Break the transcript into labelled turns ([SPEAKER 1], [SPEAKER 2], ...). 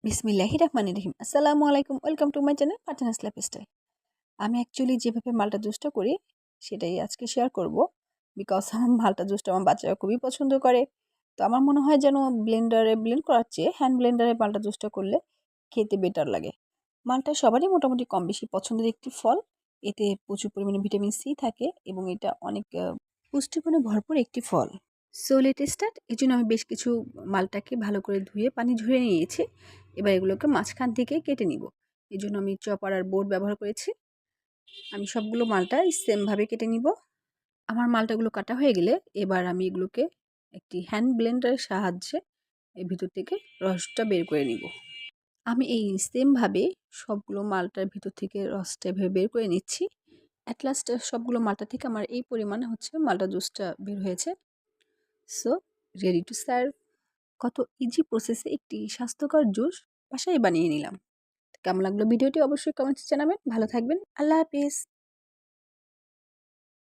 [SPEAKER 1] বিসমিল্লাহির রহমানির রহিম। আসসালামু আলাইকুম। Welcome to my channel Farzana's lifestyle. আমি অ্যাকচুয়ালি যেভাবে মাল্টা জুসটা করি সেটাই আজকে শেয়ার করব। বিকজ আমার মাল্টা জুসটা আমার বাচ্চারা খুবই পছন্দ করে। তো আমার মনে হয় যেন ব্লেন্ডারে ব্লেন্ড করার চেয়ে হ্যান্ড ব্লেন্ডারে মাল্টা জুসটা করলে খেতে বেটার লাগে। মাল্টা সবারই মোটামুটি কম বেশি পছন্দের একটি ফল। এতে প্রচুর পরিমাণে ভিটামিন সি থাকে এবং এটা অনেক পুষ্টিগুণে ভরপুর একটি ফল। So let start. এই জন্য আমি বেশ কিছু মালটাকে ভালো করে ধুয়ে পানি ঝরিয়ে নিয়েছি। এবার এগুলোকে মাঝখান থেকে কেটে নিব। এই জন্য আমি চপার আর বোর্ড ব্যবহার করেছি। আমি সবগুলো মালটা সেমভাবে কেটে নিব। আমার মালটাগুলো কাটা হয়ে গেলে এবার আমি এগুলোকে একটি হ্যান্ড ব্লেন্ডারের সাহায্যে এর ভিতর থেকে রসটা বের করে নিব। আমি এই সেমভাবে সবগুলো মালটার ভিতর থেকে রসটা এভাবে বের করে নিচ্ছি। অ্যাট লাস্ট সবগুলো মালটা থেকে আমার এই পরিমাণ হচ্ছে মালটা জুসটা বের হয়েছে। So ready to serve. কত ইজি প্রসেসে একটি স্বাস্থ্যকর জুস বাসায় বানিয়ে নিলাম। কেমন লাগলো ভিডিওটি অবশ্যই কমেন্টে জানাবেন। ভালো থাকবেন। আল্লাহ হাফেজ।